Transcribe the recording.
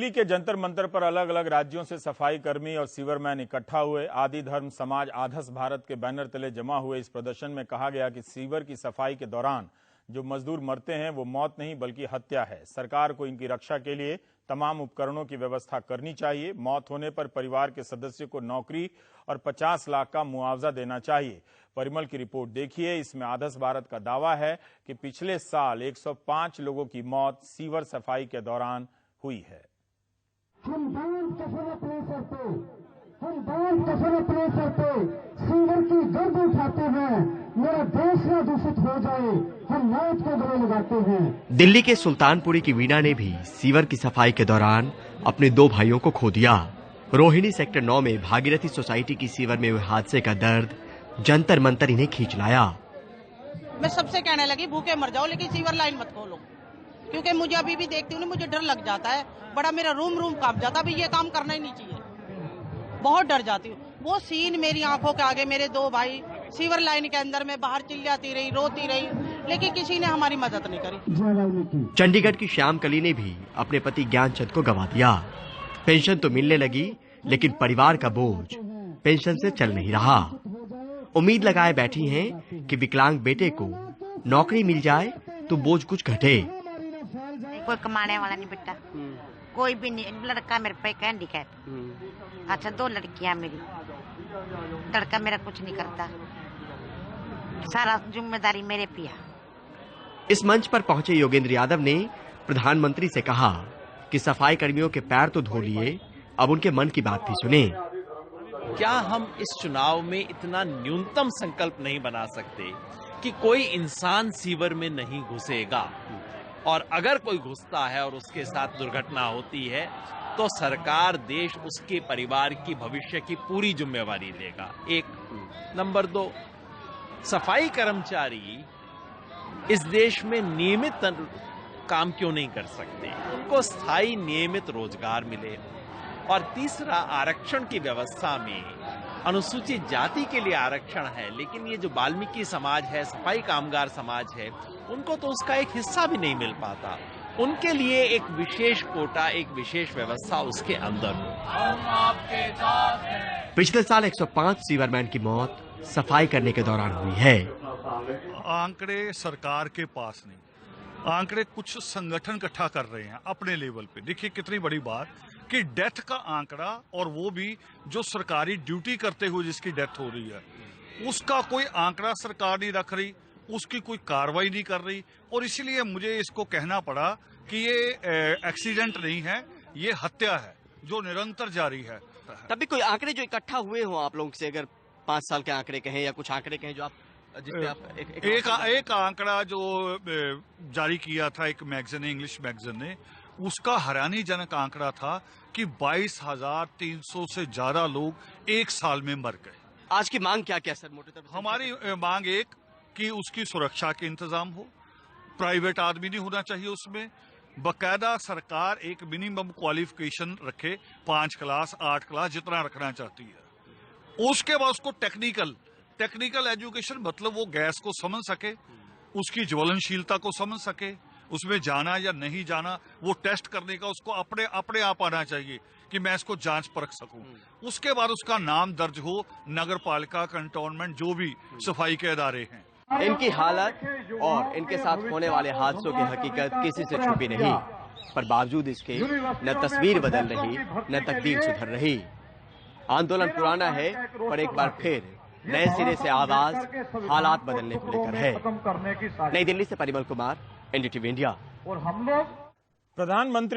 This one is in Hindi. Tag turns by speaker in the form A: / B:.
A: दिल्ली के जंतर मंतर पर अलग अलग राज्यों से सफाई कर्मी और सीवरमैन इकट्ठा हुए। आदि धर्म समाज आधस भारत के बैनर तले जमा हुए इस प्रदर्शन में कहा गया कि सीवर की सफाई के दौरान जो मजदूर मरते हैं वो मौत नहीं बल्कि हत्या है। सरकार को इनकी रक्षा के लिए तमाम उपकरणों की व्यवस्था करनी चाहिए। मौत होने पर परिवार के सदस्य को नौकरी और 50 लाख का मुआवजा देना चाहिए। परिमल की रिपोर्ट देखिए। इसमें आधस भारत का दावा है कि पिछले साल 105 लोगों की मौत सीवर सफाई के दौरान हुई है।
B: हम कसम अपने सर पे सीवर की गर्द उठाते हैं। मेरा देश ना दूषित हो जाए, हम मौत को गले लगाते हैं।
C: दिल्ली के सुल्तानपुरी की वीणा ने भी सीवर की सफाई के दौरान अपने 2 भाइयों को खो दिया। रोहिणी सेक्टर 9 में भागीरथी सोसाइटी की सीवर में हुए हादसे का दर्द जंतर मंतर इन्हें खींच लाया।
D: मैं सबसे कहने लगी भूखे मर जाओ लेकिन सीवर लाइन मत खोलो, क्योंकि मुझे अभी भी देखती हूँ मुझे डर लग जाता है। बड़ा मेरा रूम कांप जाता, अभी ये काम करना ही नहीं चाहिए। बहुत डर जाती हूँ। वो सीन मेरी आंखों के आगे, मेरे 2 भाई सीवर लाइन के अंदर में बाहर चिल्लाती रही, रोती रही, लेकिन किसी ने हमारी मदद नहीं करी।
C: चंडीगढ़ की श्याम कली ने भी अपने पति ज्ञानचंद को गंवा दिया। पेंशन तो मिलने लगी लेकिन परिवार का बोझ पेंशन से चल नहीं रहा। उम्मीद लगाए बैठी हैं कि विकलांग बेटे को नौकरी मिल जाए तो बोझ कुछ घटे।
E: कोई कमाने वाला नहीं बेटा, कोई भी नहीं। लड़का मेरे पे हैंडीकैप। अच्छा 2 लड़कियां मेरी, लड़का मेरा कुछ नहीं करता, सारा जिम्मेदारी मेरे पे।
C: इस मंच पर पहुंचे योगेंद्र यादव ने प्रधानमंत्री से कहा कि सफाई कर्मियों के पैर तो धो लिए, अब उनके मन की बात भी सुने।
F: क्या हम इस चुनाव में इतना न्यूनतम संकल्प नहीं बना सकते कि कोई इंसान सीवर में नहीं घुसेगा, और अगर कोई घुसता है और उसके साथ दुर्घटना होती है तो सरकार, देश, उसके परिवार की भविष्य की पूरी जिम्मेवारी लेगा। 1 नंबर 2, सफाई कर्मचारी इस देश में नियमित काम क्यों नहीं कर सकते? उनको स्थायी नियमित रोजगार मिले। और तीसरा, आरक्षण की व्यवस्था में अनुसूचित जाति के लिए आरक्षण है, लेकिन ये जो वाल्मीकि समाज है, सफाई कामगार समाज है, उनको तो उसका एक हिस्सा भी नहीं मिल पाता। उनके लिए एक विशेष कोटा, एक विशेष व्यवस्था उसके अंदर हो।
C: पिछले साल 105 सीवरमैन की मौत सफाई करने के दौरान हुई है।
G: आंकड़े सरकार के पास नहीं, आंकड़े कुछ संगठन इकट्ठा कर रहे हैं अपने लेवल पे। देखिए कितनी बड़ी बात कि डेथ का आंकड़ा, और वो भी जो सरकारी ड्यूटी करते हुए जिसकी डेथ हो रही है, उसका कोई आंकड़ा सरकार नहीं रख रही, उसकी कोई कार्रवाई नहीं कर रही। और इसलिए मुझे इसको कहना पड़ा कि ये एक्सीडेंट नहीं है, ये हत्या है जो निरंतर जारी है।
C: तभी कोई आंकड़े जो इकट्ठा हुए हो आप लोगों से, अगर 5 साल के आंकड़े कहें या कुछ आंकड़े कहें जो आप जिसपे आप
G: एक आंकड़ा जो जारी किया था एक मैगजीन ने, इंग्लिश मैगजीन ने, उसका हैरानीजनक आंकड़ा था कि 22,300 से ज्यादा लोग 1 साल में मर गए।
C: आज की मांग क्या क्या सर मोटे तौर पर?
G: हमारी मांग एक कि उसकी सुरक्षा के इंतजाम हो, प्राइवेट आदमी नहीं होना चाहिए उसमें, बकायदा सरकार एक मिनिमम क्वालिफिकेशन रखे, 5 क्लास 8 क्लास जितना रखना चाहती है। उसके बाद उसको टेक्निकल एजुकेशन, मतलब वो गैस को समझ सके, उसकी ज्वलनशीलता को समझ सके, उसमें जाना या नहीं जाना वो टेस्ट करने का उसको अपने आप आना चाहिए कि मैं इसको जांच परख सकूं। उसके बाद उसका नाम दर्ज हो नगर पालिका, कंटोनमेंट, जो भी सफाई के इदारे हैं।
C: इनकी हालत और इनके साथ होने वाले हादसों की हकीकत किसी से छुपी नहीं, पर बावजूद इसके न तस्वीर बदल रही न तकदीर सुधर रही। आंदोलन पुराना है पर एक बार फिर नए सिरे से आवाज हालात बदलने को लेकर है। नई दिल्ली से परिमल कुमार, एनडीटीवी इंडिया।
A: प्रधानमंत्री